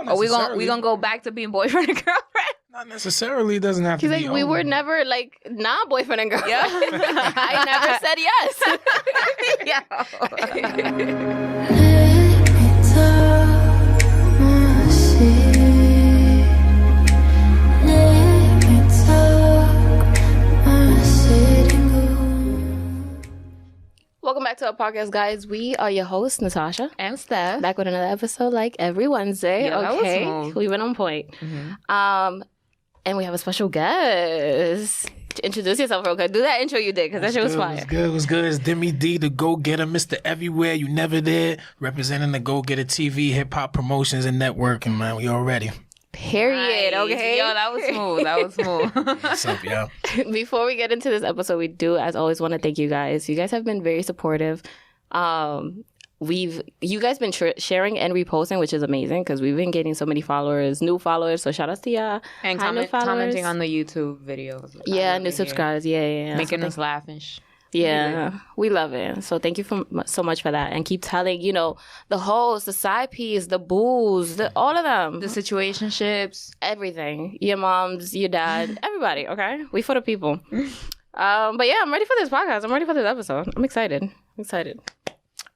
Or we gonna go back to being boyfriend and girlfriend? Not necessarily. It doesn't have to be. He's like, we were never like not boyfriend and girlfriend. Yeah. I never said yes. Welcome back to our podcast, guys. We are your hosts, Natasha and Steph. Back with another episode like every Wednesday. Yeah, okay. That was smooth. We went on point. Mm-hmm. And we have a special guest. Introduce yourself real quick. Do that intro you did, because that shit was fire. It was good. It's Deme D, the go-getter, Mr. Everywhere You Never Did, representing the Go-Getter TV, hip-hop promotions, and networking, man. We all ready. Period, nice. Okay? Yo, that was smooth. What's up, yo? Before we get into this episode, we do, as always, want to thank you guys. You guys have been very supportive. You guys been sharing and reposting, which is amazing because we've been getting so many followers, new followers. So shout out to y'all. And commenting on the YouTube videos. Yeah, new subscribers. Yeah. Making us laugh and Yeah, we love it. So thank you so much for that. And keep telling, the hosts, the side piece, the booze, all of them. The situationships. Everything. Your moms, your dad, everybody, okay? We for the people. But yeah, I'm ready for this podcast. I'm ready for this episode. I'm excited.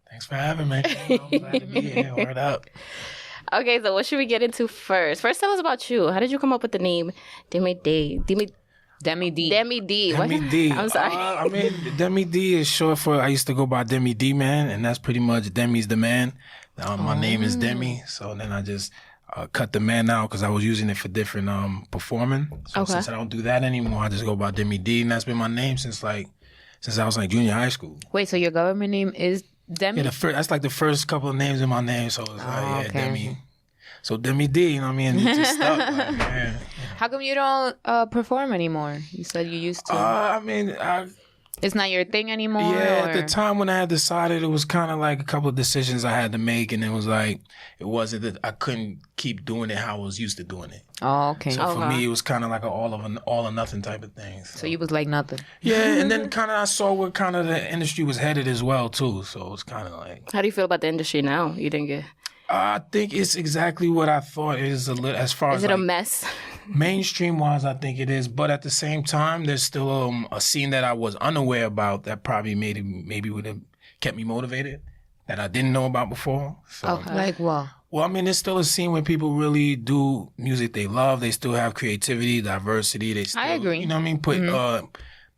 Thanks for having me. I'm glad to be here. Word up. Okay, so what should we get into first? First, tell us about you. How did you come up with the name Deme D? DemeD. DemeD. Deme D. I'm sorry. Deme D is short for, I used to go by Deme D, man, and that's pretty much Demi's the man. My name is Deme, so then I just cut the man out because I was using it for different performing. So since I don't do that anymore, I just go by Deme D, and that's been my name since I was like junior high school. Wait, so your government name is Deme? Yeah, that's like the first couple of names in my name, so it's Deme. So Deme D, it just stuck. Man. How come you don't perform anymore? You said you used to. It's not your thing anymore? Yeah, at the time when I had decided, it was kind of like a couple of decisions I had to make, and it was like, it wasn't that I couldn't keep doing it how I was used to doing it. Oh, okay. So for me, it was kind of like an all or nothing type of thing. So you was like nothing. Yeah, and then kind of I saw where kind of the industry was headed as well, too. So it was kind of like... How do you feel about the industry now? You didn't get... I think it's exactly what I thought it is as far as... Is it a mess? Mainstream-wise, I think it is. But at the same time, there's still a scene that I was unaware about that probably maybe would have kept me motivated that I didn't know about before. So, okay. Like what? Well, there's still a scene where people really do music they love. They still have creativity, diversity. They still, I agree. You know what I mean?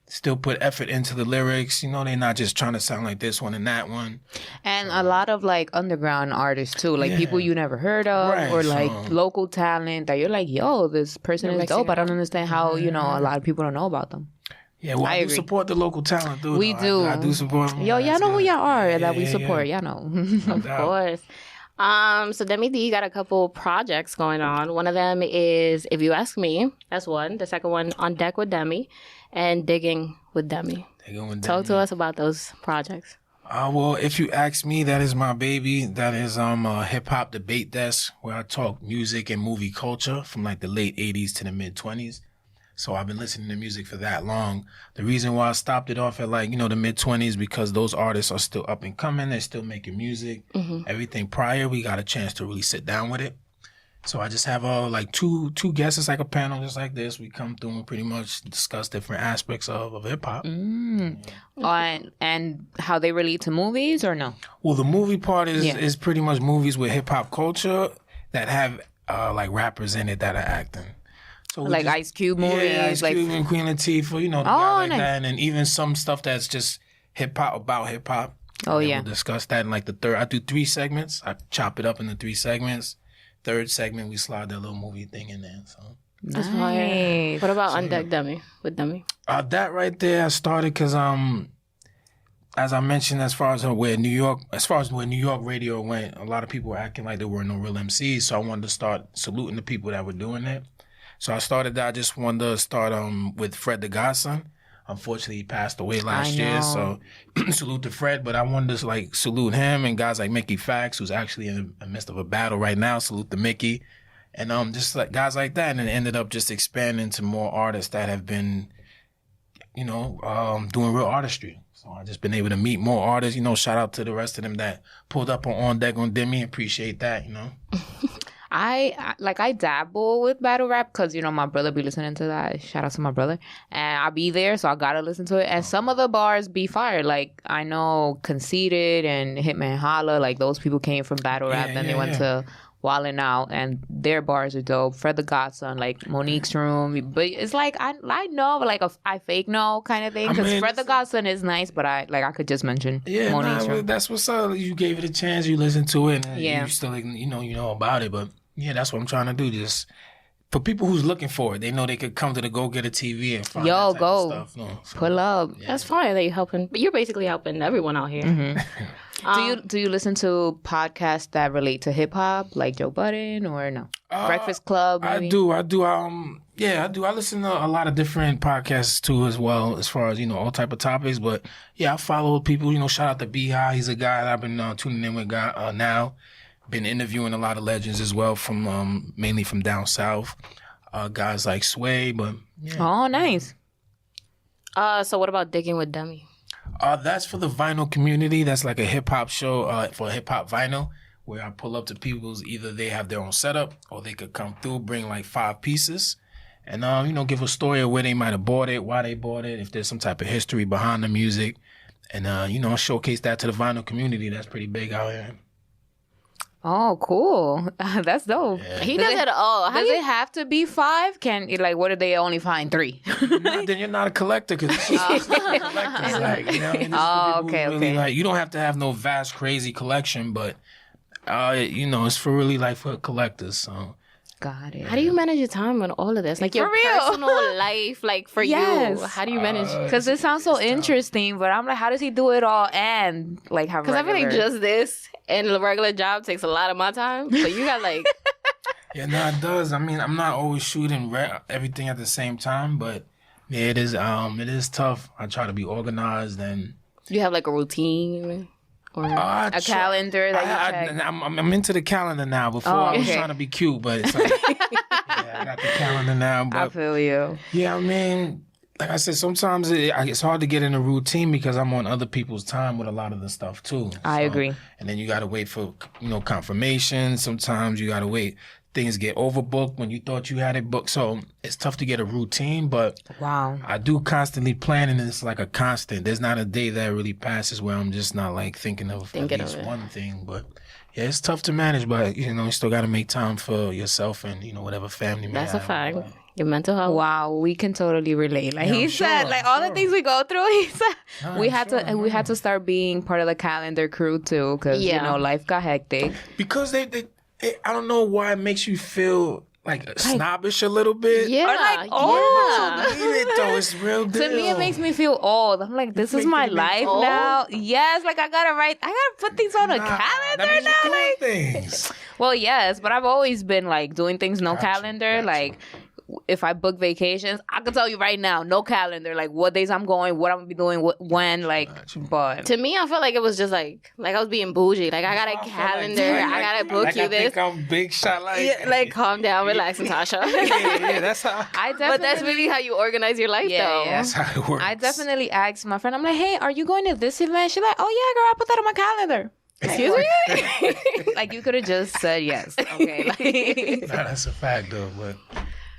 Still put effort into the lyrics. They're not just trying to sound like this one and that one. And a lot of like underground artists too, like people you never heard of, right, or like local talent that you're like, yo, this person is dope. I don't understand how, a lot of people don't know about them. Yeah, well, I do support the local talent, dude. We do. I do support them. Yo, y'all know who y'all are that we support. Y'all know. Of course. So Deme D, you got a couple projects going on. One of them is If You Ask Me. That's one. The second one, On Deck with Deme, and Digging with Deme. Talk to us about those projects. Well, If You Ask Me, that is my baby. That is a hip-hop debate desk where I talk music and movie culture from like the late 80s to the mid-20s. So I've been listening to music for that long. The reason why I stopped it off at the mid-20s because those artists are still up and coming. They're still making music. Mm-hmm. Everything prior, we got a chance to really sit down with it. So I just have two guests. It's like a panel just like this. We come through and pretty much discuss different aspects of hip-hop. And how they relate to movies or no? Well, the movie part is pretty much movies with hip-hop culture that have like rappers in it that are acting. So like Ice Cube movies? Yeah, Ice Cube and Queen Latifah, the guy like that. And then even some stuff that's just hip-hop about hip-hop. Oh, yeah. We'll discuss that in like the third. I do 3 segments. I chop it up into 3 segments. Third segment, we slide that little movie thing in there. So that's nice. What about On Deck Deme with Deme? That right there, I started because as I mentioned, as far as where New York radio went, a lot of people were acting like there were no real MCs. So I wanted to start saluting the people that were doing it. So I started that. I just wanted to start with Fred the Godson. Unfortunately, he passed away last year. So salute to Fred. But I wanted to salute him and guys like Mickey Fax, who's actually in the midst of a battle right now. Salute to Mickey. And just like guys like that. And it ended up just expanding to more artists that have been, doing real artistry. So I've just been able to meet more artists. Shout out to the rest of them that pulled up on Deck on Deme. Appreciate that, I dabble with battle rap because, you know, my brother be listening to that. Shout out to my brother. And I'll be there, so I gotta listen to it. And some of the bars be fire. Like, I know Conceited and Hitman Holla, like, those people came from battle rap. Then they went to Wildin' Out, and their bars are dope. Fred the Godson, like Monique's Room. But it's like, I know, like, I fake know kind of thing. Because Fred the Godson is nice, but I could just mention Monique's Room. That's what's up. You gave it a chance, you listened to it, and you still, like, you know about it. But yeah, that's what I'm trying to do. Just for people who's looking for it, they know they could come to the Go Get a TV and find that type of stuff. No, so, pull up. Yeah. That's fine that you're helping, but you're basically helping everyone out here. Mm-hmm. Do you listen to podcasts that relate to hip hop, like Joe Budden, or no? Breakfast Club? Maybe? I do. I do. I listen to a lot of different podcasts too, as well, as far as, you know, all type of topics. But yeah, I follow people. You know, shout out to Beehive. He's a guy that I've been tuning in with now. Been interviewing a lot of legends as well, from mainly from down south, guys like Sway. But yeah. Oh, nice. So what about Digging with Deme? That's for the vinyl community. That's like a hip hop show for hip hop vinyl, where I pull up to people's, either they have their own setup or they could come through, bring like 5 pieces, and you know, give a story of where they might have bought it, why they bought it, if there's some type of history behind the music, and you know, showcase that to the vinyl community. That's pretty big out here. Oh, cool. That's dope. Yeah. He does it all. Does it have to be 5? What if they only find 3? Then you're not a collector, because it's just collectors. Like, you know, okay. Like, you don't have to have no vast, crazy collection, but you know, it's for really like for collectors. So. Got it. How do you manage your time on all of this? Like, your personal life, like, for you. How do you manage? Because it sounds so interesting, but I'm like, how does he do it all and, like, have regular? Because I feel like just this and a regular job takes a lot of my time. So you got, like... Yeah, no, it does. I mean, I'm not always shooting everything at the same time, but yeah, it is tough. I try to be organized and... You have, like, a routine? Or a calendar that you check? I'm into the calendar now. Before I was trying to be cute, but it's like, I got the calendar now. But, I feel you. Yeah, I mean, like I said, sometimes it's hard to get in a routine because I'm on other people's time with a lot of the stuff too. I agree. And then you got to wait for, you know, confirmation. Sometimes you got to wait. Things get overbooked when you thought you had it booked. So it's tough to get a routine, but I do constantly plan, and it's like a constant. There's not a day that really passes where I'm just not like thinking of at least one thing. But yeah, it's tough to manage, but you know, you still got to make time for yourself and, you know, whatever family. That's a fact. Your mental health. Wow, we can totally relate. Like he said, like all the things we go through, he said we had to start being part of the calendar crew too, because you know, life got hectic. Because I don't know why it makes you feel like snobbish a little bit. Yeah. Or like, oh. It's real deal. To me, it makes me feel old. I'm like, this is my life now. Yes, like I gotta put things on a calendar now. Like, things. Well, yes, but I've always been like doing things calendar. Like, if I book vacations, I can tell you right now, no calendar, like what days I'm going, what I'm gonna be doing, when, like. But to me, I felt like it was just like I was being bougie. Like, I got a calendar, I gotta book you this. Think I'm big shot, like calm down, relax, Natasha. yeah, that's how. But that's really how you organize your life, though. Yeah. That's how it works. I definitely asked my friend. I'm like, hey, are you going to this event? She's like, oh yeah, girl, I put that on my calendar. Excuse me? Like, you could have just said yes. Okay. Nah, that's a fact, though. But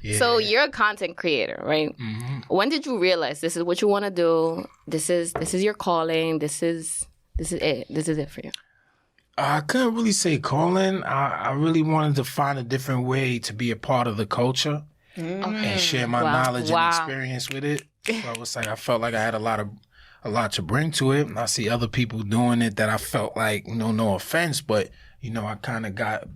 yeah. So you're a content creator, right? Mm-hmm. When did you realize this is what you want to do? This is your calling. This is it. This is it for you. I couldn't really say calling. I really wanted to find a different way to be a part of the culture and share my knowledge and experience with it. So I was like, I felt like I had a lot to bring to it. And I see other people doing it that I felt like, you know, no offense, but you know, I kind of got.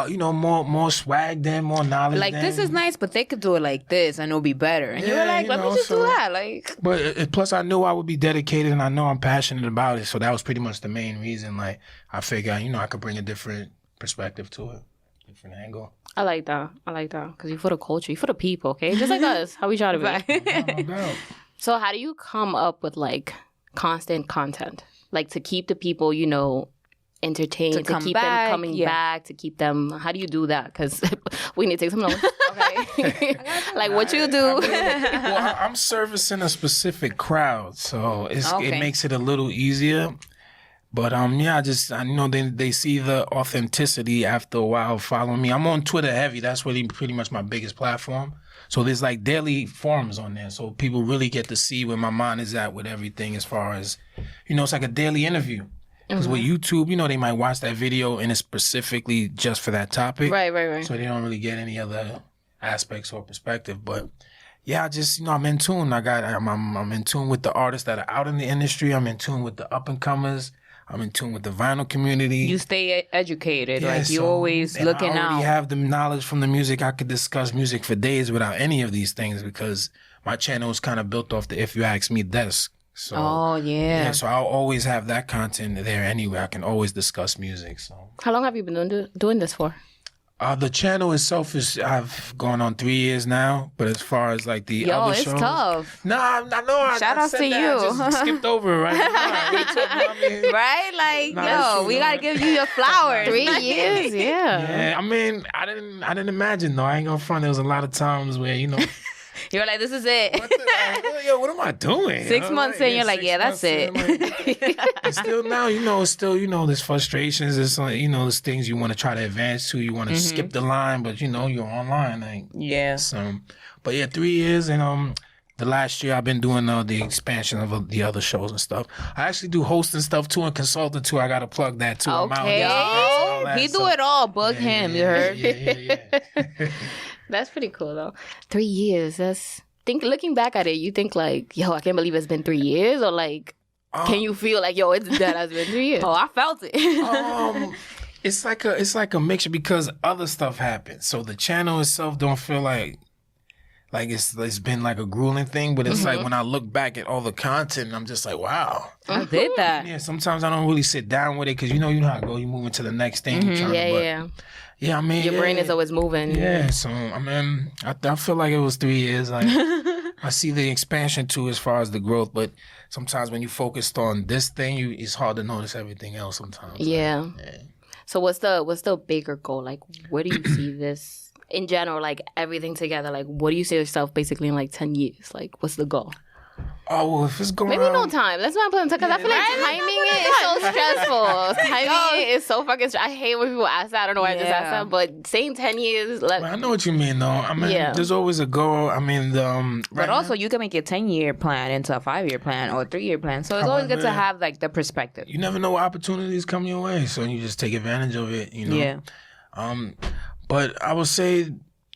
You know, more swag than, more knowledge. Like, this is nice, but they could do it like this and it'll be better. And you were like, let me just do that. Like, but plus, I knew I would be dedicated, and I know I'm passionate about it. So that was pretty much the main reason. Like, I figured, you know, I could bring a different perspective to it, different angle. I like that. Because you're for the culture, you're for the people, okay? Just like us, how we try to be. No doubt. So how do you come up with like constant content, like to keep the people, you know, entertained, to keep them coming back, to keep them. How do you do that? Because we need to take some notes. Okay, like what you do. Well, I'm servicing a specific crowd, so it makes it a little easier. But yeah, I know they see the authenticity after a while following me. I'm on Twitter heavy. That's really pretty much my biggest platform. So there's like daily forums on there. So people really get to see where my mind is at with everything as far as, it's like a daily interview. Because with YouTube, they might watch that video and it's specifically just for that topic. Right. So they don't really get any other aspects or perspective. But yeah, I'm in tune. I'm in tune with the artists that are out in the industry. I'm in tune with the up and comers. I'm in tune with the vinyl community. You stay educated. Yeah, like, you're always looking out. I already have the knowledge from the music. I could discuss music for days without any of these things because my channel is kind of built off the If You Ask Me desk. So, so I'll always have that content there anyway. I can always discuss music. So, how long have you been doing this for? The channel itself I've gone on 3 years now, but as far as like the other shows. It's tough. No, I know. Shout out to you. I just skipped over it, right? Right? Like, we gotta give you your flowers. 3 years, yeah. Yeah, I mean, I didn't imagine though. I ain't gonna front. There was a lot of times where you're like, this is it. What am I doing? 6 months in, you're like, yeah, that's it. And still now, there's frustrations. There's there's things you want to try to advance to. You want to skip the line, but you're online. Like, yeah. So, but yeah, 3 years and the last year I've been doing the expansion of the other shows and stuff. I actually do hosting stuff too and consulting too. I gotta pluk that too. Okay. He do it all. Book him. You heard? Yeah. That's pretty cool though. 3 years. Looking back at it, you think like, yo, I can't believe it's been 3 years, or like, can you feel like, yo, that has been 3 years? Oh, I felt it. It's like a mixture because other stuff happened. So the channel itself don't feel like it's been like a grueling thing, but it's like when I look back at all the content, I'm just like, wow. I did that. Yeah, sometimes I don't really sit down with it because you know how it goes. You move into the next thing. Yeah, I mean, your brain is always moving. Yeah, so I mean, I feel like it was 3 years. Like I see the expansion too, as far as the growth. But sometimes when you focused on this thing, it's hard to notice everything else. Sometimes. Yeah. So what's the bigger goal? Like, where do you see this in general? Like everything together. Like, what do you see yourself basically in like 10 years? Like, what's the goal? Oh, well, if it's going maybe no time. Let's not put in time because I feel like timing is so stressful. Timing is so fucking stressful. I hate when people ask that. I don't know why I just asked that, but saying 10 years. I know what you mean, though. I mean, there's always a goal. I mean, but also you can make your 10-year plan into a 5-year plan or a 3-year plan. So it's always good to have like the perspective. You never know what opportunities come your way, so you just take advantage of it. Yeah. But I would say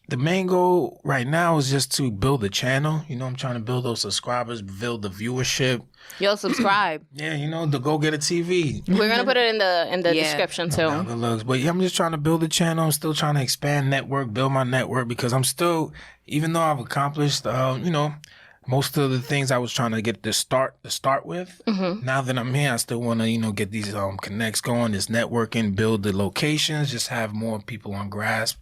the main goal right now is just to build the channel. I'm trying to build those subscribers, build the viewership. Yo, subscribe. Yeah, the Go Get a TV. We're gonna put it in the description too. But yeah, I'm just trying to build the channel. I'm still trying to expand build my network because I'm still, even though I've accomplished, most of the things I was trying to get to start with. Now that I'm here, I still want to, get these connects going, this networking, build the locations, just have more people on grasp.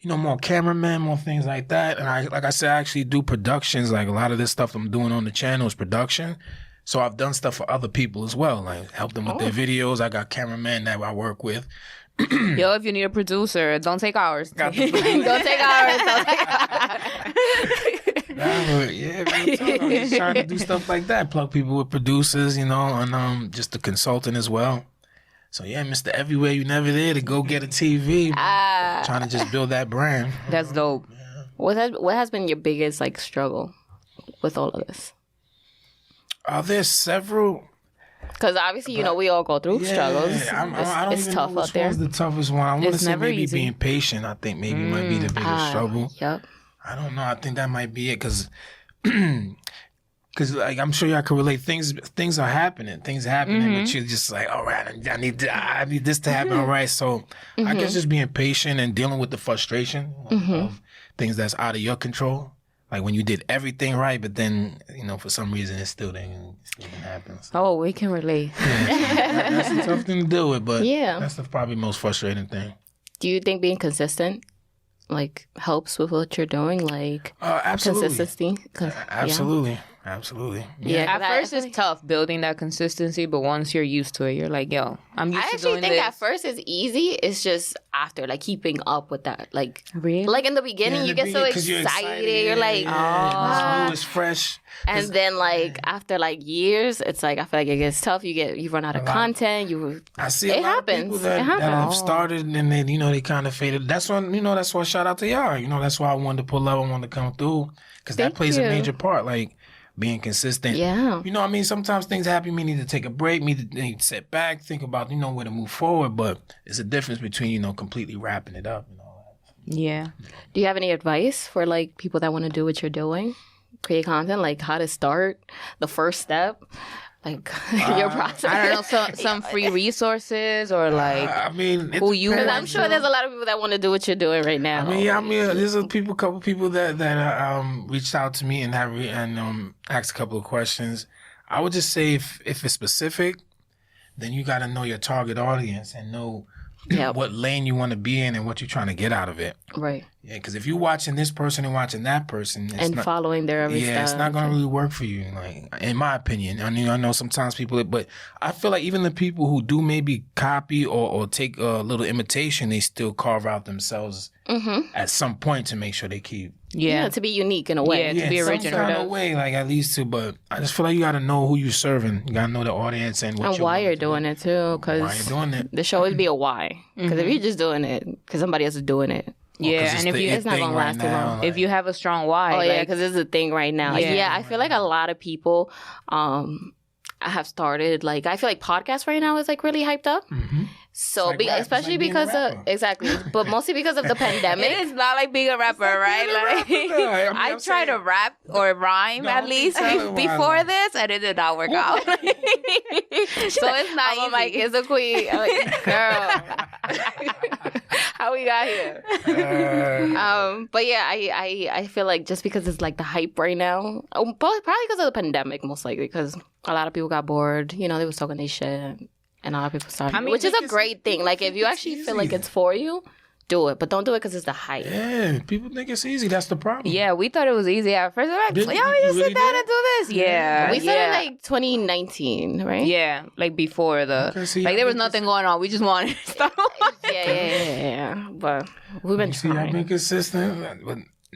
More cameramen, more things like that. And like I said, I actually do productions. Like a lot of this stuff I'm doing on the channel is production. So I've done stuff for other people as well. Like help them with their videos. I got cameramen that I work with. Yo, if you need a producer, don't take ours. Don't take ours. I'm just trying to do stuff like that. Plug people with producers, and just the consultant as well. So yeah, Mr. Everywhere You Never There to Go Get a TV. Trying to just build that brand. That's dope. Yeah. What has been your biggest struggle with all of this? There's several. Because obviously, we all go through struggles. It's tough out there. What's the toughest one? I want to say maybe being patient. I think maybe might be the biggest struggle. Yep. I don't know. I think that might be it because I'm sure y'all can relate. Things are happening. But you're just like, all right, I need this to happen. All right. So I guess just being patient and dealing with the frustration of things that's out of your control. Like when you did everything right, but then, for some reason it still didn't happen. So. Oh, we can relate. Yeah, that's a tough thing to deal with, but that's the probably most frustrating thing. Do you think being consistent, helps with what you're doing? Absolutely. Consistency? Absolutely. absolutely. Yeah. At first, it's tough building that consistency, but once you're used to it, you're like, yo, I'm used to doing this. I actually think at first it's easy. It's just after, like, keeping up with that. Like, really? Like, in the beginning, you get so excited. You're like, it's new, it's fresh. And then, like, after, like, years, it's like, I feel like it gets tough. You run out of content. I see a lot of people that have started and then, they kind of faded. That's why shout out to y'all. That's why I wanted to pull up. I wanted to come through. Because that plays a major part, like being consistent. Yeah. Sometimes things happen. Me need to take a break. Me need to sit back, think about, where to move forward. But it's a difference between, completely wrapping it up and all that. Yeah. Do you have any advice for, like, people that want to do what you're doing? Create content, like how to start, the first step, like your process. I don't know, some free resources or like who you. Because I'm sure there's a lot of people that want to do what you're doing right now. There's a couple people that reached out to me and asked a couple of questions. I would just say if it's specific, then you got to know your target audience and know what lane you want to be in and what you're trying to get out of it. Right. Yeah, because if you're watching this person and watching that person, following their every step, it's not going to really work for you. Like, in my opinion, I know sometimes people, but I feel like even the people who do maybe copy or take a little imitation, they still carve out themselves at some point to make sure they keep. Yeah, to be unique in a way. Yeah, to be original. Some kind of way, like at least to. But I just feel like you got to know who you're serving. You got to know the audience and why you're doing it too. Because why you're doing it. There should always be a why. Because if you're just doing it because somebody else is doing it. Yeah, and it's not going to last too long. If you have a strong why. Oh, yeah, because it's a thing right now. Yeah, I feel like a lot of people have started, like, I feel like podcasts right now is, like, really hyped up. Mm-hmm. So, especially because of, exactly, but mostly because of the pandemic. It is not like being a rapper, right? Like, I tried to rap or rhyme at least before this, and it did not work out. So it's not easy. I'm like, it's a queen. I'm like, girl. How we got here? But yeah, I feel like just because it's like the hype right now, probably because of the pandemic, most likely, because a lot of people got bored. They was talking their shit, and a lot of people started, which is a great thing. Like, if you actually feel like it's for you, do it, but don't do it because it's the hype. Yeah, people think it's easy. That's the problem. Yeah, we thought it was easy at first. Like, we just sit down and do this. Yeah, we started like 2019, right? Yeah, like before there was nothing going on. We just wanted to start. Yeah. But we've been trying. I've been consistent,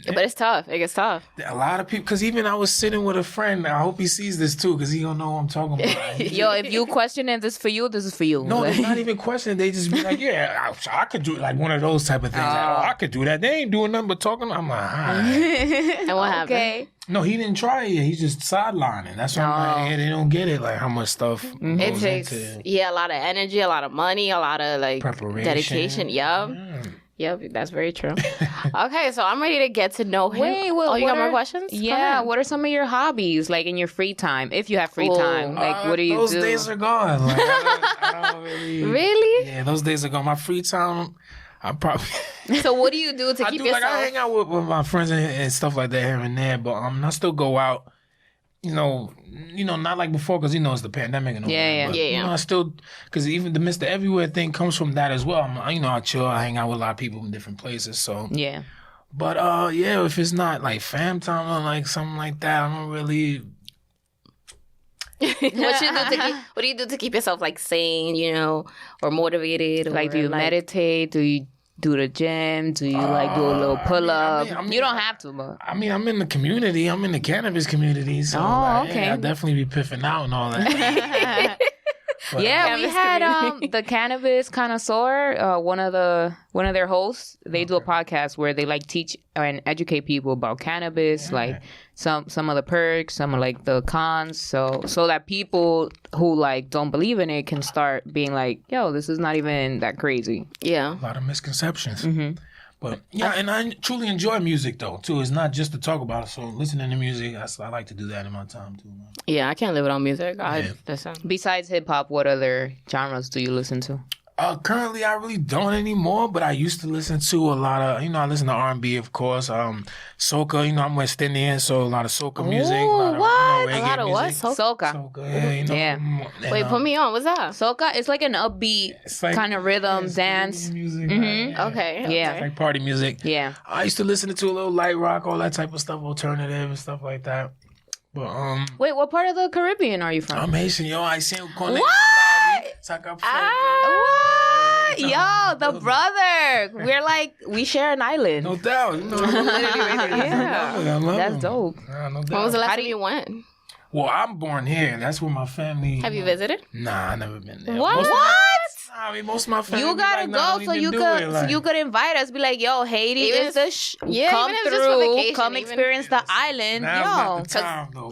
but it's tough. It gets tough. A lot of people, because even I was sitting with a friend. I hope he sees this too, because he don't know what I'm talking about. Yo, if you question it, this is for you. This is for you. No, it's not even questioning. They just be like, yeah, I could do it. Like one of those type of things. I could do that. They ain't doing nothing but talking. I'm like, all right. And what happened? No, he didn't try it yet. He's just sidelining. That's why I'm like, they don't get it. Like how much stuff it takes. A lot of energy, a lot of money, a lot of like preparation, dedication. Yep, that's very true. Okay, so I'm ready to get to know him. Wait, you got more questions? Yeah, what are some of your hobbies, like in your free time, if you have free time? Like, what do you do? Those days are gone. Like, I don't really... Really? Yeah, those days are gone. My free time, I probably... So what do you do to keep yourself... Like, I hang out with my friends and stuff like that here and there, but I still go out. Not like before because it's the pandemic and all that. But, I still, because even the Mr. Everywhere thing comes from that as well. I chill, I hang out with a lot of people in different places. So yeah. But if it's not like fam time or like something like that, I don't really. What do you do to keep yourself like sane, or motivated? Like, do you meditate? Do you do the gym? Do you like do a little pull up? You don't have to, but I'm in the community. I'm in the cannabis community, so okay. I'll definitely be piffing out and all that. We had the Cannabis Connoisseur, one of their hosts. They do a podcast where they like teach and educate people about cannabis, like some of the perks, some of like the cons, so that people who like don't believe in it can start being like, yo, this is not even that crazy. Yeah, a lot of misconceptions. Mm-hmm. But and I truly enjoy music though too. It's not just to talk about it. So listening to music, I like to do that in my time too. Man. Yeah, I can't live without music. Listen. Besides hip hop, what other genres do you listen to? Currently, I really don't anymore, but I used to listen to a lot of, I listen to R&B, of course, soca, I'm West Indian, so a lot of soca music. A lot of what? Soca. Yeah. Wait, put me on. What's that? Soca, it's like an upbeat kind of rhythm, dance. Music, mm-hmm. Okay. Yeah. It's like party music. Yeah. I used to listen to a little light rock, all that type of stuff, alternative and stuff like that. But Wait, what part of the Caribbean are you from? I'm Haitian, yo. I say What? What? Yo, the brother. We're like, we share an island. No doubt. You know, Yeah. That's dope. No When was doubt. the last time you went? Well, I'm born here. That's where my family. Have you visited? Nah, I never been there. What? Most of my family. You gotta be like, go nah, so don't you even could do it, like- so you could invite us. Be like, yo, Haiti Even is if- the Yeah, come even if it's just for through, vacation, come even- experience the island, Now's yo. not the time, though.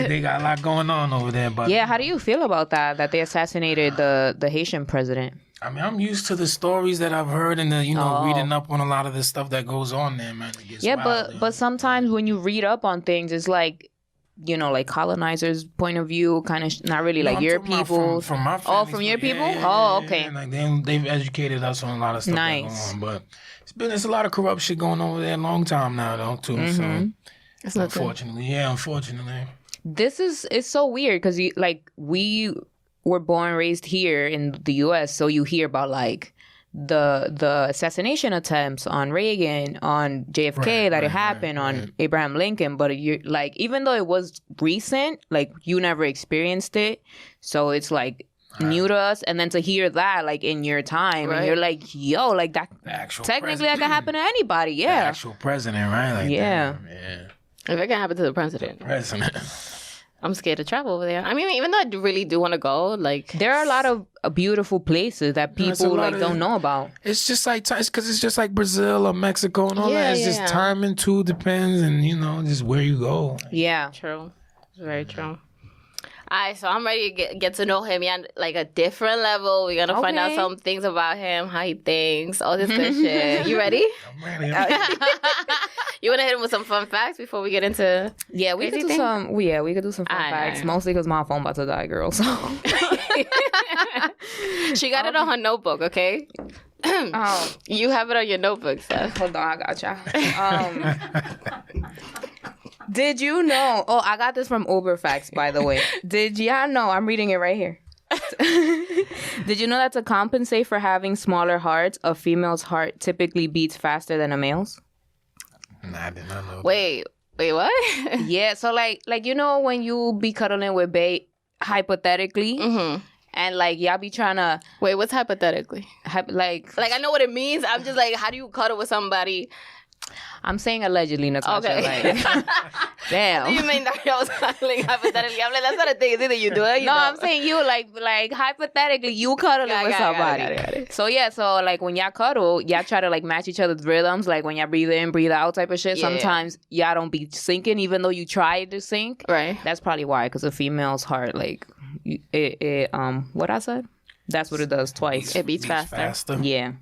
they got a lot going on over there, but Yeah, how do you feel about that? That they assassinated the Haitian president? I mean, I'm used to the stories that I've heard and the, reading up on a lot of the stuff that goes on there, man. It gets Yeah, wild there. but sometimes when you read up on things, it's like, like colonizers' point of view, kind of not really No, like I'm your talking about people. From my family. Oh, from your people? Yeah, Oh, yeah, okay. yeah. Like they've educated us on a lot of stuff that Nice. go on, but there's a lot of corrupt shit going on over there a long time now, though, too. Mm-hmm. It's not Unfortunately. It's so weird because we were born raised here in the U.S., so you hear about like the assassination attempts on Reagan, on JFK, that it happened on Abraham Lincoln, but you like, even though it was recent, like you never experienced it, so it's like new to us, and then to hear that like in your time, and you're like, yo, like that technically that could happen to anybody. The actual president, right? Like Yeah. If it can happen to the president, President. I'm scared to travel over there. I mean, even though I really do want to go, like There are a lot of beautiful places that it's a people lot like don't know about. It's just like, it's because it's just like Brazil or Mexico and all Yeah, that. It's just yeah. timing too, depends, and just where you go. Yeah. true. It's very true. All right, so I'm ready to get to know him, like a different level. We're gonna find out Okay. some things about him, how he thinks, all this good shit. You ready? I'm ready. You want to hit him with some fun facts before we get into? Yeah, we could Crazy do thing? some. We could do some fun Aight, facts. aight. Mostly because my phone about to die, girl. So She got it on her notebook, okay? You have it on your notebook, Steph. hold on, I got y'all. Did you know? Oh, I got this from Uber Facts, by the way. Did y'all know? I'm reading it right here. Did you know that to compensate for having smaller hearts, a female's heart typically beats faster than a male's? Nah, I did not know. Wait, what? Yeah, so like when you be cuddling with bae, hypothetically, Mm-hmm. and like y'all be trying to Wait, what's hypothetically? like Like, I know what it means. I'm just like, how do you cuddle with somebody? I'm saying allegedly, Natasha. Okay. Like, damn. What do you mean that I was cuddling hypothetically? I'm like, that's not a thing. It's either you do it or you No, don't. I'm saying you like hypothetically you cuddling with somebody. Got it. So yeah, so like when y'all cuddle, y'all try to like match each other's rhythms, like when y'all breathe in, breathe out type of shit. Yeah. Sometimes y'all don't be syncing, even though you try to sync. Right. That's probably why, because a female's heart, like it what I said, that's what it does twice. It beats faster. Yeah.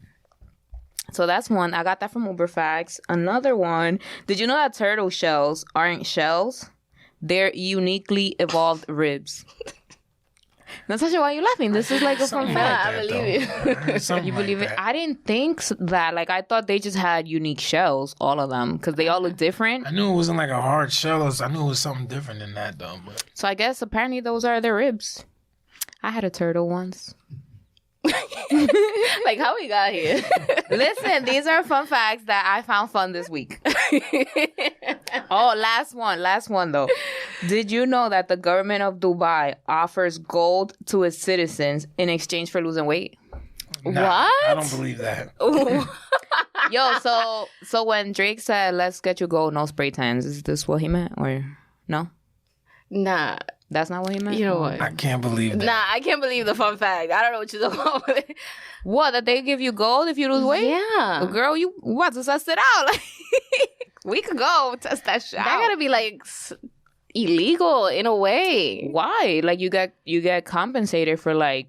So that's one. I got that from Uber Facts. Another one. Did you know that turtle shells aren't shells? They're uniquely evolved ribs. Natasha, why are you laughing? This is like a fun Something fact. I believe you. Something You like believe it? that. I didn't think that. Like, I thought they just had unique shells, all of them, because they all look different. I knew it wasn't like a hard shell. I knew it was something different than that, though. But So I guess apparently those are their ribs. I had a turtle once. Like, how we got here? Listen, these are fun facts that I found fun this week. Oh, last one though. Did you know that the government of Dubai offers gold to its citizens in exchange for losing weight? nah, What? I don't believe that. Yo, so when Drake said, "Let's get you gold, no spray tans," is this what he meant, or no? Nah. That's not what he meant. You know what? I can't believe that. Nah, I can't believe the fun fact. I don't know what you're talking about. What, that they give you gold if you lose weight? Yeah. Girl, you want to test it out? Like, we could go test that shit That out. gotta be like illegal in a way. Why? Like you get compensated for like,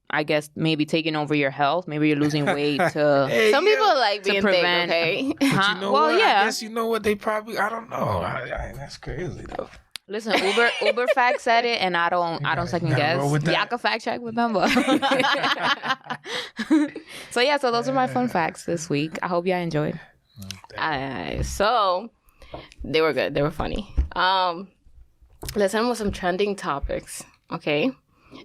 I guess maybe taking over your health. Maybe you're losing weight to. Hey, Some yeah. people like being prevent- thick, okay? Huh? You know Well, what? yeah. I guess you know what they probably. I don't know. That's crazy though. Listen, Uber fact said it, and I don't second gotta guess. roll with that. Y'all can fact check with them, but. So yeah, so those are my fun facts this week. I hope y'all enjoyed. So they were good. They were funny. Let's end with some trending topics. Okay.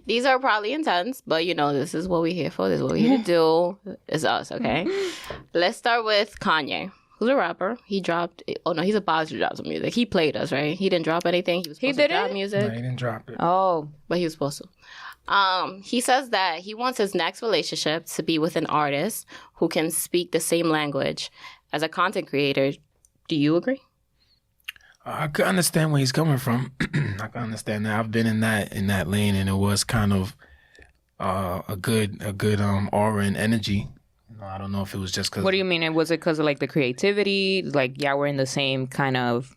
These are probably intense, but this is what we're here for. This is what we're here to do. It's us, okay? Let's start with Kanye. who's a rapper. He dropped. Oh no, he's a Podsode, dropped some music. He played us, right? He didn't drop anything. He was supposed to drop music. No, he didn't drop it. Oh, but he was supposed to. He says that he wants his next relationship to be with an artist who can speak the same language as a content creator. Do you agree? I could understand where he's coming from. I can understand that. I've been in that lane, and it was kind of a good aura and energy. I don't know if it was just because. What do you mean? Was it because of like the creativity? Like, yeah, we're in the same kind of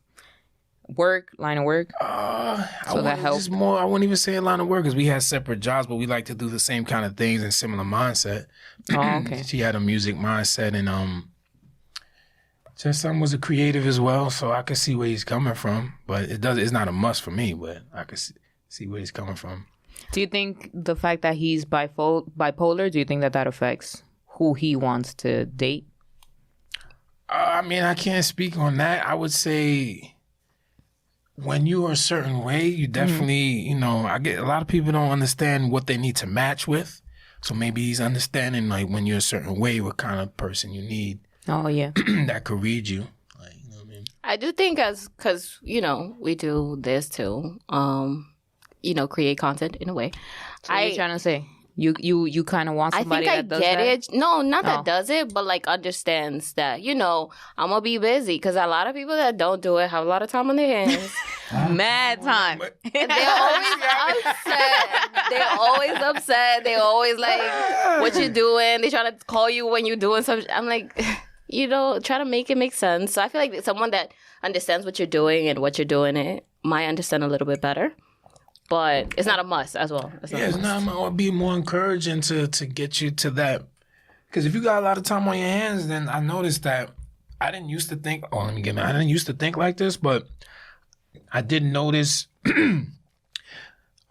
line of work. So that helps. Just more. I wouldn't even say a line of work because we had separate jobs, but we like to do the same kind of things and similar mindset. Oh, okay. She had a music mindset, and just was a creative as well, so I could see where he's coming from. But it's not a must for me, but I could see where he's coming from. Do you think the fact that he's bipolar, do you think that affects who he wants to date? I mean, I can't speak on that. I would say when you're a certain way, you definitely, I get a lot of people don't understand what they need to match with. So maybe he's understanding like when you're a certain way, what kind of person you need. Oh, yeah. That could read you. Like, you know what I mean? I do think because, we do this too, create content in a way. So what are you trying to say? You kind of want somebody that does that? I think I get it. No, not that does it, but like understands that, I'm going to be busy because a lot of people that don't do it have a lot of time on their hands. Mad time. And they're always upset. They always like, what you doing? They try to call you when you're doing something. I'm like, try to make it make sense. So I feel like someone that understands what you're doing and what you're doing it might understand a little bit better. But it's not a must as well. It's not. I'll be more encouraging to get you to that. Because if you got a lot of time on your hands, then I noticed that I didn't used to think. I didn't used to think like this, but I did notice.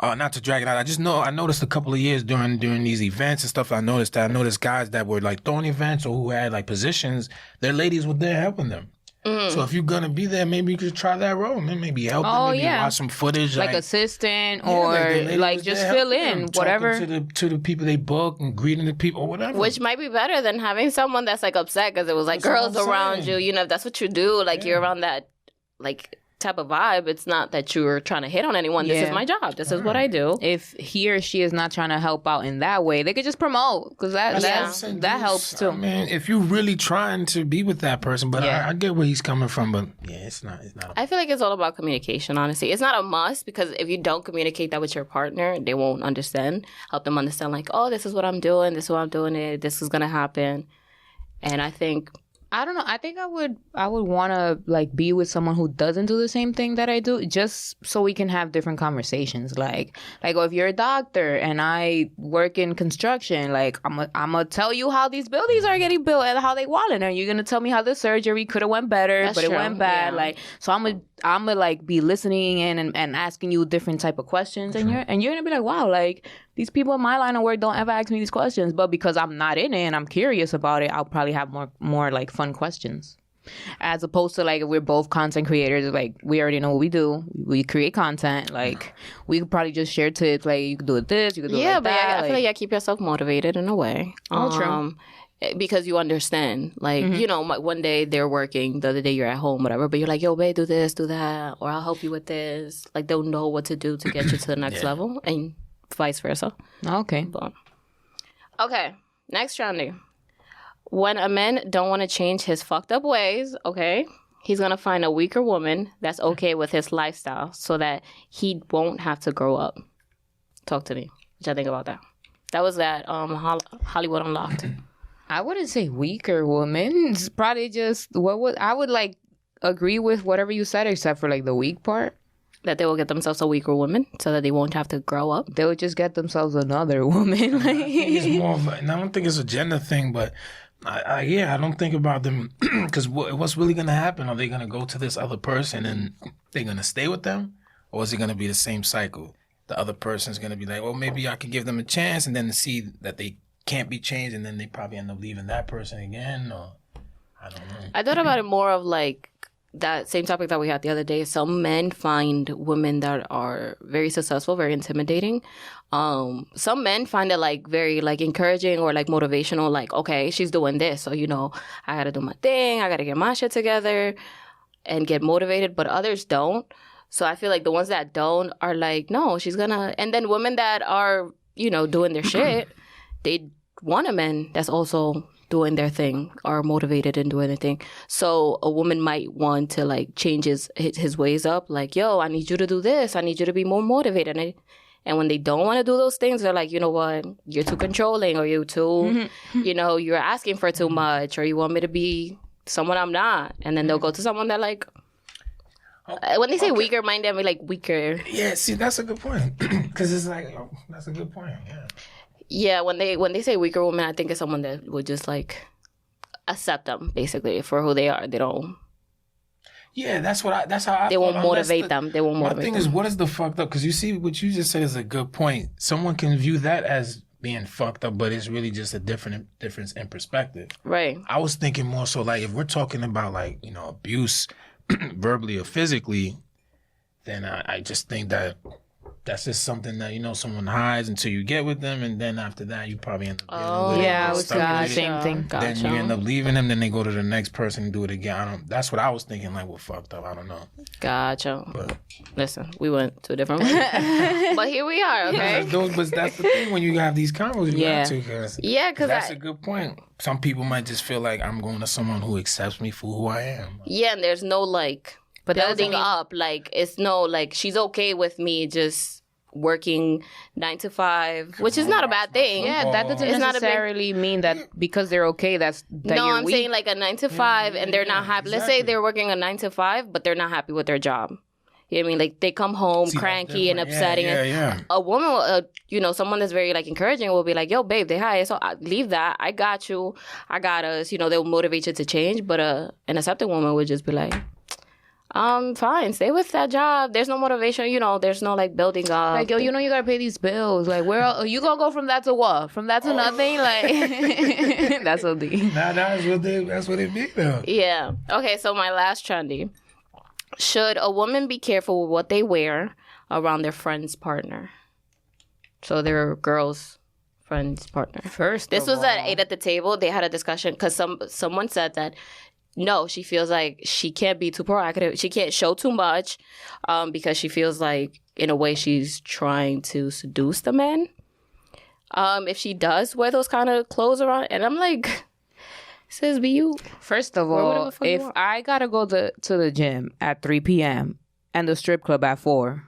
Not to drag it out. I noticed a couple of years during these events and stuff. I noticed guys that were like throwing events or who had like positions. Their ladies were there helping them. Mm. So if you're gonna be there, maybe you could try that role. Maybe help them. Maybe watch some footage, like assistant or like just fill in whatever to the people they book and greeting the people or whatever. Which might be better than having someone that's like upset because it was like girls around you. If that's what you do, like you're around that like type of vibe. It's not that you're trying to hit on anyone. This is my job. This is what I do. If he or she is not trying to help out in that way, they could just promote because that helps too. I mean, if you're really trying to be with that person, but I get where he's coming from. But it's not. I feel like it's all about communication. Honestly, it's not a must because if you don't communicate that with your partner, they won't understand. Help them understand, like, oh, this is what I'm doing. This is what I'm doing. This is gonna happen. And I think. I don't know. I think I would want to like be with someone who doesn't do the same thing that I do, just so we can have different conversations. Like if you're a doctor and I work in construction, like I'm gonna tell you how these buildings are getting built and how they want it, and you're gonna tell me how the surgery could have went better, but it went bad. Yeah. Like so, I'm gonna like be listening in and asking you different type of questions, and you're gonna be like, wow, like. These people in my line of work don't ever ask me these questions, but because I'm not in it and I'm curious about it, I'll probably have more like fun questions. As opposed to like if we're both content creators, like we already know what we do. We create content. Like we could probably just share tips. Like you could do it this, you could do it like that. Yeah, but I feel like you keep yourself motivated in a way. True. Because you understand, like, one day they're working, the other day you're at home, whatever, but you're like, yo, babe, do this, do that, or I'll help you with this. Like, they'll know what to do to get you to the next level, and vice versa. Okay. But, okay, next rounding. When a man don't want to change his fucked up ways, okay, he's going to find a weaker woman that's okay with his lifestyle so that he won't have to grow up. Talk to me. What y'all think about that? That was that Hollywood Unlocked. I wouldn't say weaker woman. It's probably just I would like agree with whatever you said except for like the weak part. That they will get themselves a weaker woman so that they won't have to grow up. They would just get themselves another woman. I think it's more of and I don't think it's a gender thing, but I don't think about them because what's really going to happen? Are they going to go to this other person and they're going to stay with them? Or is it going to be the same cycle? The other person's going to be like, well, maybe I can give them a chance and then see that they can't be changed and then they probably end up leaving that person again or I don't know. I thought about it more of like that same topic that we had the other day. Some men find women that are very successful very intimidating. Some men find it like very like encouraging or like motivational. Like, okay, she's doing this, so I gotta do my thing. I gotta get my shit together and get motivated. But others don't. So I feel like the ones that don't are like, no, she's gonna. And then women that are doing their shit, they want a man that's also doing their thing or motivated and doing their thing. So a woman might want to like change his ways up. Like, yo, I need you to do this. I need you to be more motivated. And when they don't want to do those things, they're like, you know what? You're too controlling, or you're too, you're asking for too much, or you want me to be someone I'm not. And then they'll go to someone that like, when they say weaker minded, I mean like weaker. Yeah, see, that's a good point. Because it's like, that's a good point. Yeah. Yeah, when they say weaker woman, I think it's someone that would just like accept them basically for who they are. They don't. Yeah, that's how I. They won't motivate them. They won't motivate. My thing is, what is the fucked up? Because you see, what you just said is a good point. Someone can view that as being fucked up, but it's really just a difference in perspective. Right. I was thinking more so like if we're talking about like abuse, verbally or physically, then I just think that. That's just something that, someone hides until you get with them. And then after that, you probably end up getting with yeah, it's the same thing. Then you end up leaving them. Then they go to the next person and do it again. That's what I was thinking, like, well, fucked up. I don't know. Gotcha. But listen, we went to a different way. But here we are, okay? But that's the thing when you have these convos, you got to. Because that's a good point. Some people might just feel like I'm going to someone who accepts me for who I am. Yeah, and there's no, like, building up. Like, it's no, like, she's okay with me just working 9 to 5, which is not a bad thing. Yeah, that doesn't necessarily mean that because they're okay, that no, you're I'm weak. saying like a 9 to 5 and they're not happy. Exactly. Let's say they're working a 9 to 5, but they're not happy with their job. You know what I mean? Like they come home cranky and upsetting. Yeah. A woman, someone that's very like encouraging will be like, yo, babe, they hi. So leave that. I got you. I got us. They'll motivate you to change. But an accepting woman would just be like, fine, stay with that job. There's no motivation, there's no like building up. Like, yo, you gotta pay these bills. Like, where are you gonna go from that to what? From that to nothing? Like, that's what they. That's what it be though. Yeah. Okay, so my last trendy. Should a woman be careful with what they wear around their friend's partner? So their girl's friend's partner. This was at 8 at the table. They had a discussion because someone said that. No, she feels like she can't be too proactive. She can't show too much because she feels like, in a way, she's trying to seduce the men. If she does wear those kind of clothes around. And I'm like, sis, be you. First of all, if I got to go to the gym at 3 p.m. and the strip club at 4,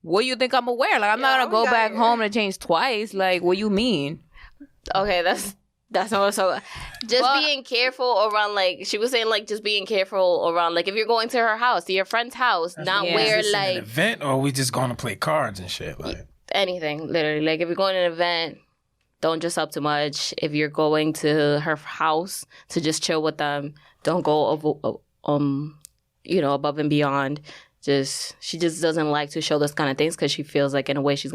what do you think I'm going to wear? Like, I'm not going to go back home and change twice. Like, what you mean? Okay, that's not so. Being careful around, like she was saying, like just being careful around, like if you're going to her house, to your friend's house, not where like an event, or we just going to play cards and shit, like anything, literally. Like if you're going to an event, don't dress up too much. If you're going to her house to just chill with them, don't go above and beyond. She just doesn't like to show those kind of things because she feels like in a way she's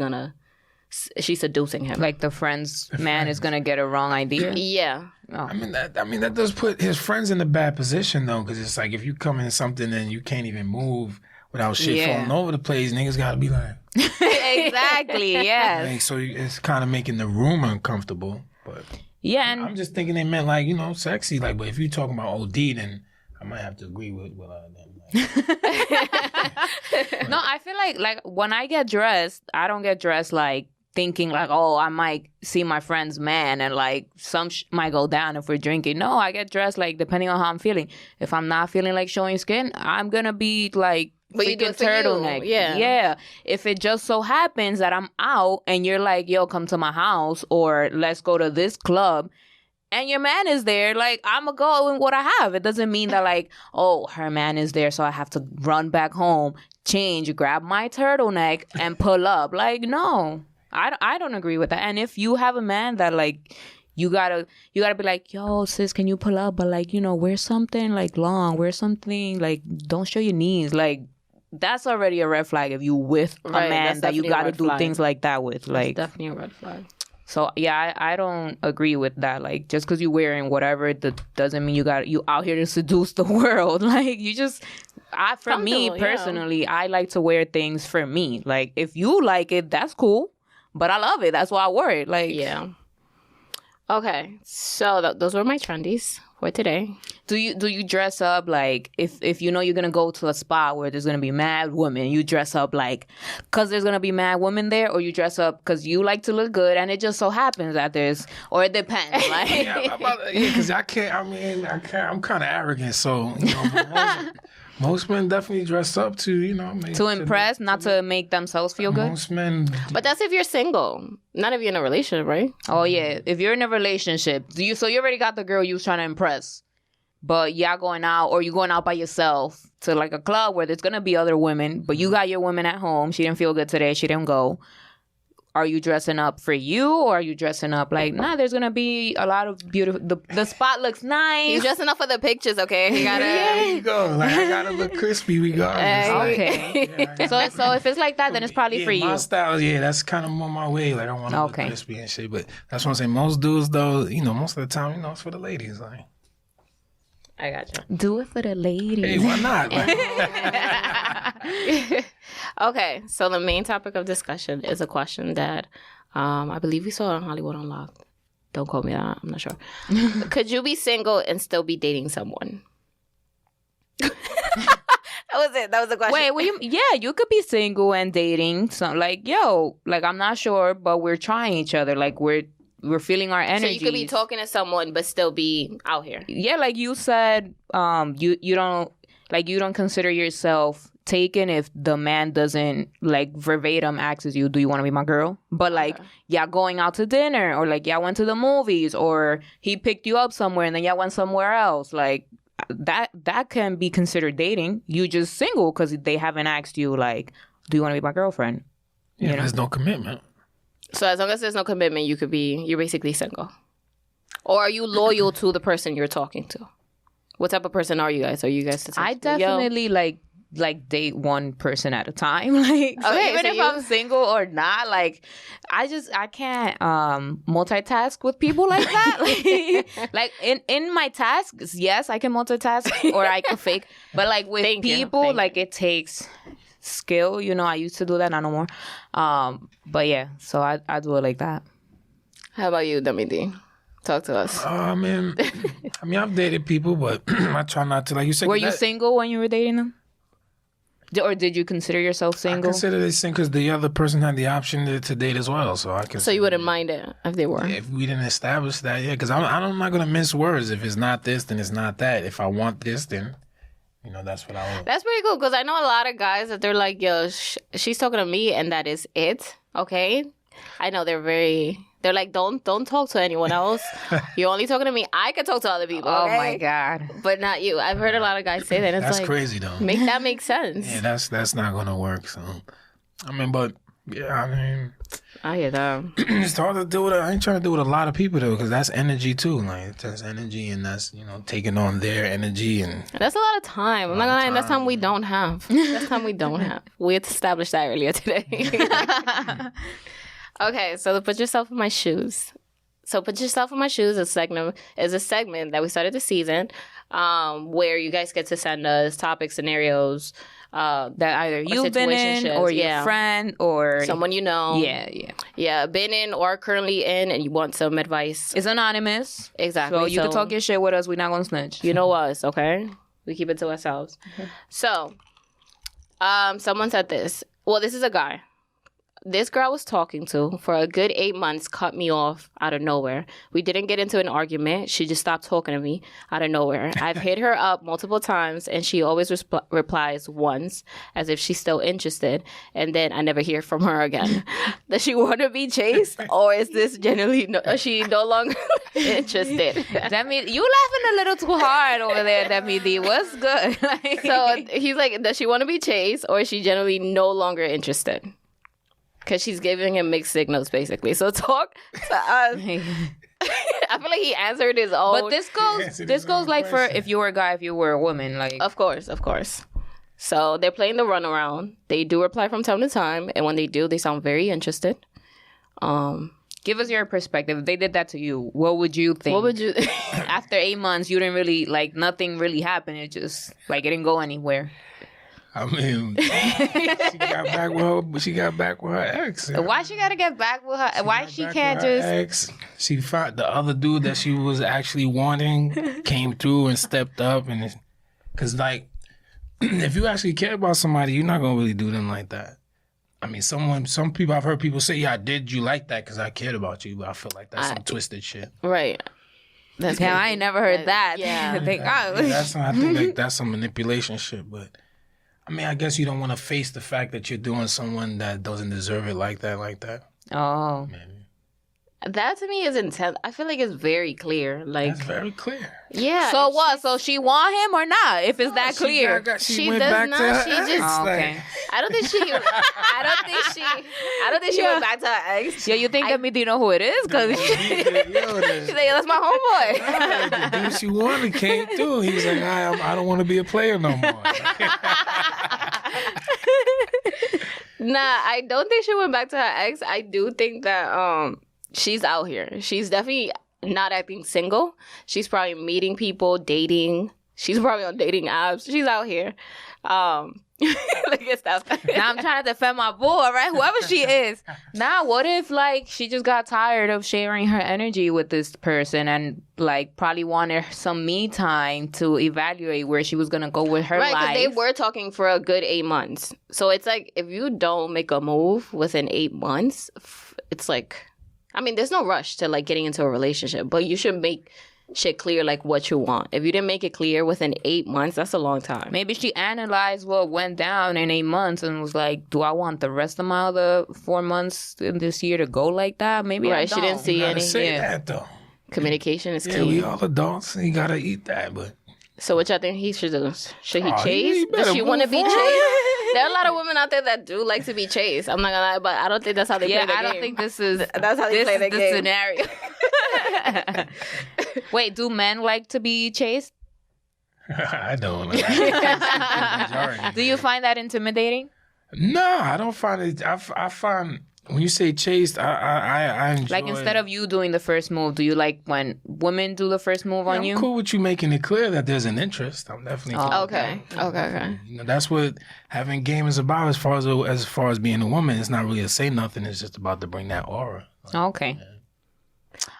seducing him. Like the friend's man is gonna get a wrong idea. Yeah. Oh. I mean that does put his friends in a bad position though, because it's like if you come in something and you can't even move without shit falling over the place, niggas gotta be like. Exactly. Yes. Like, so it's kind of making the room uncomfortable. But yeah, and I'm just thinking they meant like sexy. Like, but if you're talking about OD, then I might have to agree with them. No, I feel like when I get dressed, I don't get dressed like thinking like, oh, I might see my friend's man and like some might go down if we're drinking. No, I get dressed like depending on how I'm feeling. If I'm not feeling like showing skin, I'm gonna be like freaking turtleneck. Yeah. If it just so happens that I'm out and you're like, yo, come to my house or let's go to this club. And your man is there, like, I'm going to go in what I have. It doesn't mean that, like, oh, her man is there, so I have to run back home, change, grab my turtleneck, and pull up. Like, no, I don't agree with that. And if you have a man that, like, you gotta be like, yo, sis, can you pull up? But, like, wear something, like, long. Wear something, like, don't show your knees. Like, that's already a red flag if you with a man that you got to do things like that with. Like, that's definitely a red flag. So yeah, I don't agree with that. Like, just because you're wearing whatever, that doesn't mean you out here to seduce the world. Like, you just, for me personally, I like to wear things for me. Like, if you like it, that's cool. But I love it. That's why I wear it. Like, yeah. Okay, so those were my trendies for today. Do you dress up like, if you know you're gonna go to a spot where there's gonna be mad women, you dress up like because there's gonna be mad women there, or you dress up because you like to look good and it just so happens that there's, or it depends. Like, because I can't. I'm kind of arrogant, so most men definitely dress up to to impress, not to make themselves feel good. Most men, but that's if you're single, not if you're in a relationship, right? Oh yeah, if you're in a relationship, you already got the girl you was trying to impress, but y'all going out, or you going out by yourself to like a club where there's gonna be other women, but you got your woman at home. She didn't feel good today. She didn't go. Are you dressing up for you, or are you dressing up like, nah, there's going to be a lot of beautiful, the spot looks nice. He's dressing up for the pictures, okay? He gotta... There you go. Like, I got to look crispy regardless. Okay. So if it's like that, then it's probably for you. My style, that's kind of more my way. Like, I want to look crispy and shit. But that's what I'm saying. Most dudes, though, most of the time, it's for the ladies. Like, I gotcha. Do it for the ladies. Hey, why not? Okay, so the main topic of discussion is a question that I believe we saw on Hollywood Unlocked. Don't quote me that. I'm not sure. Could you be single and still be dating someone? That was it. That was the question. Wait, you could be single and dating. So, like, I'm not sure, but we're trying each other. Like, we're feeling our energy. So you could be talking to someone but still be out here. Yeah, like you said, you don't consider yourself taken if the man doesn't like verbatim asks you, do you want to be my girl? But like, y'all going out to dinner, or like y'all went to the movies, or he picked you up somewhere and then y'all went somewhere else. Like that can be considered dating. You just single because they haven't asked you like, do you want to be my girlfriend? Yeah, there's no commitment. So as long as there's no commitment, you're basically single. Or are you loyal to the person you're talking to? What type of person are you guys? Are you guys? I definitely like date one person at a time. Like, so even if I'm single or not, like I can't multitask with people like that. like in my tasks, yes, I can multitask or I can fake. But like with people, like it takes skill. I used to do that, not no more. But yeah, so I do it like that. How about you, Deme D? Talk to us. Man, I've dated people, but I try not to. Like you said, were you single when you were dating them? Or did you consider yourself single? I consider it single because the other person had the option to date as well. So you wouldn't mind it if they were? If we didn't establish that, yeah. Because I'm not going to mince words. If it's not this, then it's not that. If I want this, then, that's what I want. That's pretty cool because I know a lot of guys that they're like, yo, she's talking to me and that is it. Okay? I know they're like, don't talk to anyone else. You're only talking to me. I can talk to other people. Okay? Oh my God. But not you. I've heard a lot of guys say that. It's that's like, crazy though. Make that make sense. Yeah, that's not gonna work. So, but yeah, I hear that. It's hard to do it. I ain't trying to do it with a lot of people though, because that's energy too. Like that's energy, and that's taking on their energy, and that's a lot of time. I'm not gonna lie. That's time we don't have. That's time we don't have. We established that earlier today. Okay, so Put Yourself in My Shoes. So Put Yourself in My Shoes is a segment that we started this season where you guys get to send us topic scenarios that either you've been in or your friend or someone you know. Yeah, been in or currently in and you want some advice. It's anonymous. Exactly. So you can talk your shit with us. We're not going to snitch. You know us, okay? We keep it to ourselves. Mm-hmm. So someone said this. Well, this is a guy. This girl I was talking to for a good 8 months cut me off out of nowhere. We didn't get into an argument. She just stopped talking to me out of nowhere. I've hit her up multiple times, and she always replies once as if she's still interested, and then I never hear from her again. Does she want to be chased, or is this generally she no longer interested? Deme, you laughing a little too hard over there, Deme D. What's good? So he's like, does she want to be chased, or is she generally no longer interested? Because she's giving him mixed signals, basically. So talk to us. I feel like he answered his own. But this goes like for if you were a guy, if you were a woman. Like, Of course. So they're playing the runaround. They do reply from time to time. And when they do, they sound very interested. Give us your perspective. If they did that to you, what would you think? What would you... After 8 months, you didn't really, like, nothing really happened. It just, like, it didn't go anywhere. I mean, she got back with her ex. Why she got to get back with her? Why she can't just... Ex. She found the other dude that she was actually wanting, came through and stepped up. And because, like, if you actually care about somebody, you're not going to really do them like that. I mean, some people, I've heard people say, yeah, I did you like that because I cared about you, but I feel like that's some twisted shit. Right. That's I ain't never heard that. Yeah. I think like that's some manipulation shit, but I mean, I guess you don't want to face the fact that you're doing someone that doesn't deserve it like that. Oh. Maybe. That to me is intense. I feel like it's very clear. Like That's very clear. Yeah. So what? So she want him or not? If it's that clear, She does went back not. to her She ex, just. okay. I don't think she. I don't think she went back to her ex. Yeah, you think that me do you know who it is? Because she's like, that's my homeboy. The dude she wanted came through. He was like, I don't want to be a player no more. Nah, I don't think she went back to her ex. I do think that she's out here. She's definitely not acting single. She's probably meeting people, dating. She's probably on dating apps. She's out here. Look at stuff. Now I'm trying to defend my boy, right? Whoever she is. Now, what if, like, she just got tired of sharing her energy with this person and, like, probably wanted some me time to evaluate where she was going to go with her life? Right, because they were talking for a good 8 months. So it's like, if you don't make a move within 8 months, it's like, I mean, there's no rush to, like, getting into a relationship, but you should make shit clear, like, what you want. If you didn't make it clear within 8 months, that's a long time. Maybe she analyzed what went down in 8 months and was like, do I want the rest of my other 4 months in this year to go like that? Maybe I don't. She didn't see any. Say that, though. Communication is key. Yeah, we all adults. You got to eat that, but... So what y'all think he should do? Should he chase? he Does she want to be move on. chased? There are a lot of women out there that do like to be chased. I'm not gonna lie, but I don't think that's how they play the game. I don't think this is that's how they play the game. Scenario. Wait, do men like to be chased? I don't. Do you find that intimidating? No, I don't find it. I find when you say chased, I enjoy. Like, instead of you doing the first move, do you like when women do the first move on you? I'm cool with you making it clear that there's an interest. I'm definitely cool with Okay. You know, that's what having game is about. As far as being a woman, it's not really to say nothing. It's just about to bring that aura. Okay.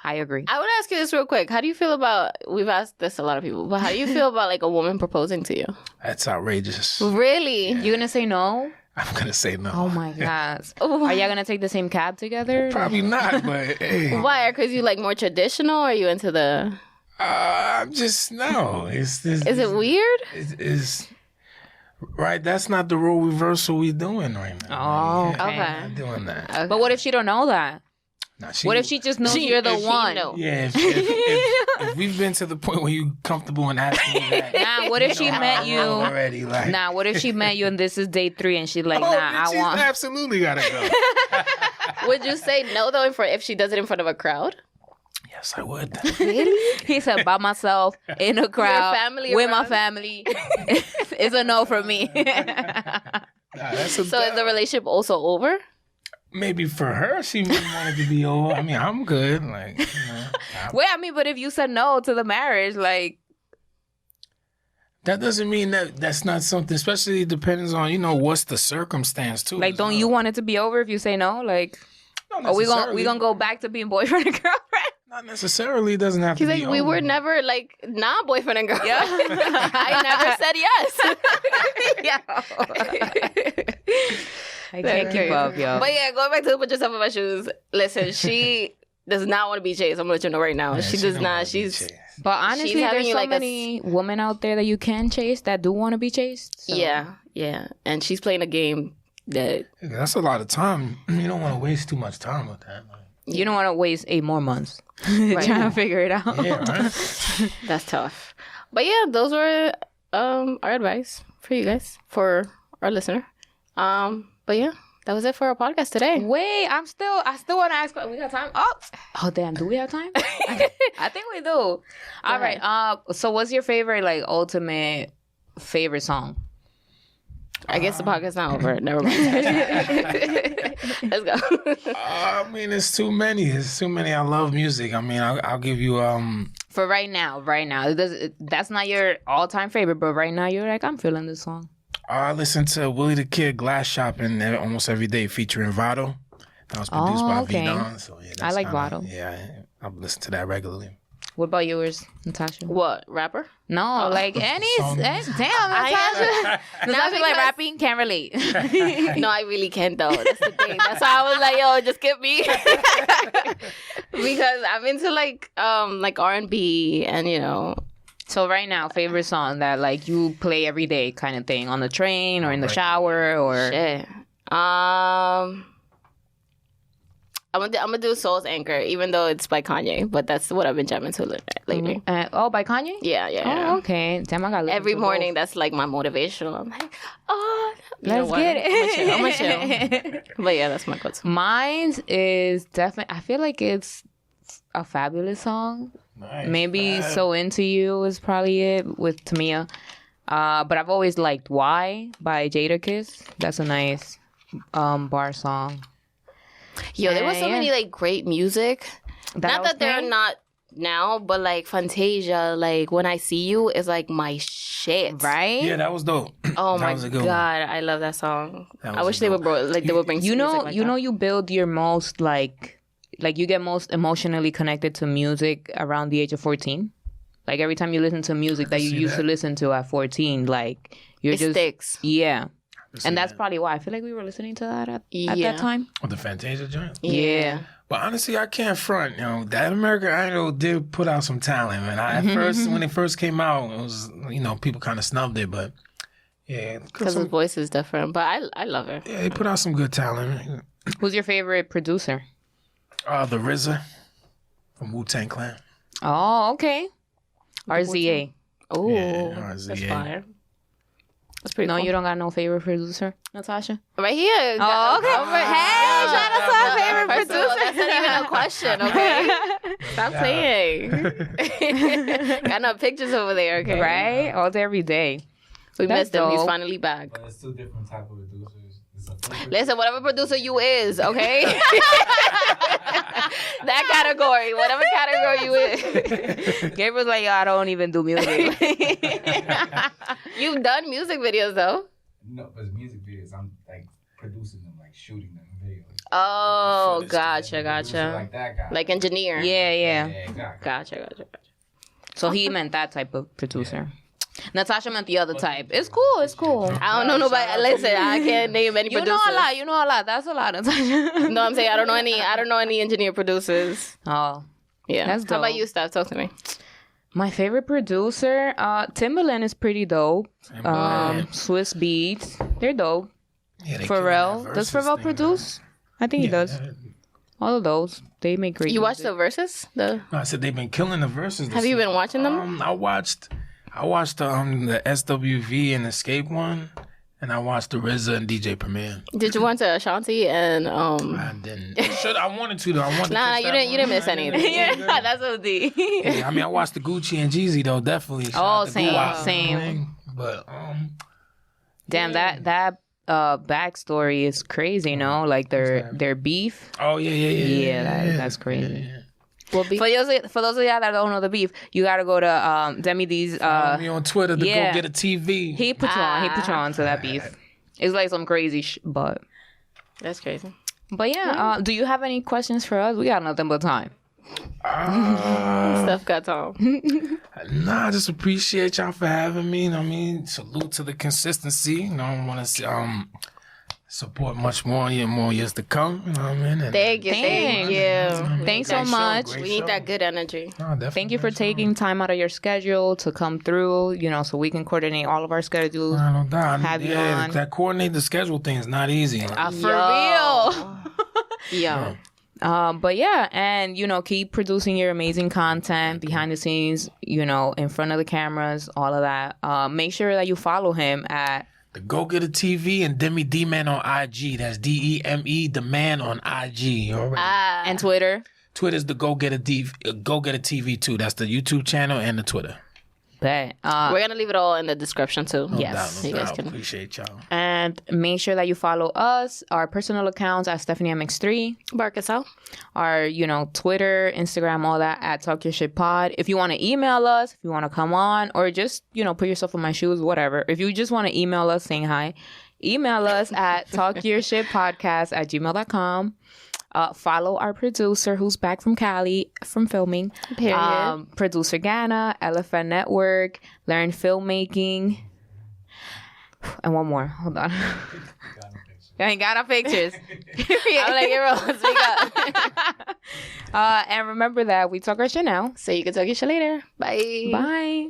I agree. I would ask you this real quick. How do you feel about, we've asked this a lot of people, but how do you feel about, like, a woman proposing to you? That's outrageous. Really? You're going to say no? I'm going to say no. Oh, my God. Are y'all going to take the same cab together? Probably not, but hey. Why? Because you, like, more traditional, or are you into the... I'm just, no. Is it weird? It's right, that's not the role reversal we doing right now. Oh, okay. I'm not doing that. Okay. But what if she don't know that? Nah, What if she just knows you're the one? Yeah, if we've been to the point where you comfortable in asking me that. Nah, what if she met you? Already, like, Nah, what if she met you and this is day 3 and she's like, nah, I she's want... absolutely gotta go. Would you say no, though, if she does it in front of a crowd? Yes, I would. Really? He said, by myself, in a crowd, family with around? my family. It's a no for me. So is the relationship also over? Maybe for her, she wouldn't want it to be over. I mean, I'm good. Like, you know, Wait, I mean, but if you said no to the marriage, like... that doesn't mean that's not something, especially depends on, you know, what's the circumstance, too. Like, don't you want it to be over if you say no? Like, Not we necessarily. gonna go back to being boyfriend and girlfriend? Not necessarily. It doesn't have He's to like, be we over. were never, like, not boyfriend and girl. Yeah. I never said yes. I can't keep up, yo. But yeah, going back to put yourself in my shoes. Listen, she does not want to be chased. I'm gonna let you know right now. Yeah, she does don't not. wanna be She's chased. But honestly, She's having there's you so like many women out there that you can chase that do want to be chased. So. yeah, and she's playing a game that That's a lot of time. You don't want to waste too much time with that. Like, You don't want to waste 8 more months Right. trying to figure it out. yeah, right? that's tough. But yeah, those were our advice for you guys, for our listener. But yeah, that was it for our podcast today. Wait, I still want to ask. We got time? Oh, damn. Do we have time? I think we do. All right. So, what's your favorite, like, ultimate favorite song? I guess the podcast's not over. Never mind. Let's go. I mean, it's too many. It's too many. I love music. I mean, I'll give you For right now. That's not your all-time favorite, but right now you're like, I'm feeling this song. I listen to Willie the Kid, Glass Shopping almost every day, featuring Vado. That was produced by V-Don. So yeah, I like Vado. Yeah, I listen to that regularly. What about yours, Natasha? What, rapper? No, like any. Damn, Natasha. Natasha like rapping, can't relate. No, I really can't though. That's the thing. That's why I was like, yo, just skip me. Because I'm into like R&B and So right now, favorite song that like you play every day kind of thing on the train or in the shower or shit. I'm gonna do Soul's Anchor, even though it's by Kanye, but that's what I've been jamming to lately. By Kanye? Yeah. Oh, okay. Damn, I got every morning. That's like my motivational. I'm like, let's get it. I'm gonna chill. But yeah, that's my go-to. Mine is definitely. I feel like it's a fabulous song. Nice. Maybe So Into You is probably it with Tamia. But I've always liked Why by Jadakiss. That's a nice bar song. Yo, there was so many like great music. Not that they're not now, but like Fantasia, like When I See You is like my shit. Right? Yeah, that was dope. Oh that my was a good god, I love that song. I wish they would bring you know like you know you build your most like you get most emotionally connected to music around the age of 14. Like every time you listen to music that you used to listen to at 14, like you're it just sticks. Yeah. And that's probably why I feel like we were listening to that at that time. With the Fantasia joint? Yeah. But honestly, I can't front. That American Idol did put out some talent, man. At first, when it first came out, it was, people kind of snubbed it, but yeah. Because his voice is different, but I love her. Yeah, they put out some good talent. Who's your favorite producer? The RZA from Wu-Tang Clan. Oh, okay. RZA. Oh, yeah, RZA. That's fire. That's pretty cool. You don't got no favorite producer, Natasha? Right here. Oh, okay. Hey, shout out to our favorite producer. That's not even a question, okay? Stop playing. Got no pictures over there, okay? Right? All day, every day. We missed him. He's finally back. But it's two different type of producers. Listen, whatever producer you is, okay? That category, whatever category you is. Gabriel's like, yo, I don't even do music. You've done music videos, though. No, but it's music videos. I'm like producing them, like shooting them in videos. Oh, gotcha. Like that guy. Like engineer. Yeah. Exactly. Gotcha. So he meant that type of producer. Yeah. Natasha meant the other type. It's cool. I don't know nobody. Listen, I can't name any producers. You know a lot. That's a lot, Natasha. No, I'm saying I don't know any engineer producers. Oh, yeah. That's dope. How about you, Steph? Talk to me. My favorite producer, Timbaland is pretty dope. Swiss Beats, they're dope. Yeah, Pharrell, does Pharrell produce? I think he does. All of those, they make great. You watched the verses? No, I said they've been killing the verses. Have you been watching them? I watched the SWV and Escape one, and I watched the RZA and DJ Premier. Did you watch Ashanti and I didn't. I wanted to though. Nah, you didn't miss anything. Yeah, that's OD. Yeah, I mean, I watched the Gucci and Jeezy though, definitely. Same. But damn, that backstory is crazy. Like their beef. Oh yeah. That's crazy. Yeah. What beef? For those of y'all that don't know the beef, you gotta go to Deme D's. Follow me on Twitter to go get a TV. He put you on to that beef. It's like some crazy but that's crazy. But yeah, do you have any questions for us? We got nothing but time. Stuff got time. Nah, I just appreciate y'all for having me. I mean, salute to the consistency. I want to support much more years to come. You know what I mean? Thank you. Thanks so much. We need that good energy. Thank you for taking time out of your schedule to come through, so we can coordinate all of our schedules. No doubt. Have you on. That coordinate the schedule thing is not easy. For real. Yo. But yeah, and keep producing your amazing content behind the scenes, in front of the cameras, all of that. Make sure that you follow him at the Go Get a TV and DemeD Man on IG. That's DEME the Man on IG. And Twitter. Twitter's the Go Get a TV too. That's the YouTube channel and the Twitter. Bet. We're gonna leave it all in the description too. No Yes. doubt, no You guys doubt. can- Appreciate y'all. And make sure that you follow us, our personal accounts at Stephany MX3, Barcasel. our, Twitter, Instagram, all that at Talk Your Shit Pod. If you want to email us, if you want to come on, or just, put yourself in my shoes, whatever. If you just want to email us saying hi, email us at talkyourshitpodcast@gmail.com. Follow our producer who's back from Cali from filming. Period. Producer Ghana, Elephant Network, Learn Filmmaking. And one more. Hold on. I ain't got no pictures. I'm like, everyone, speak up. And remember that we talk our shit now. So you can talk your shit later. Bye. Bye.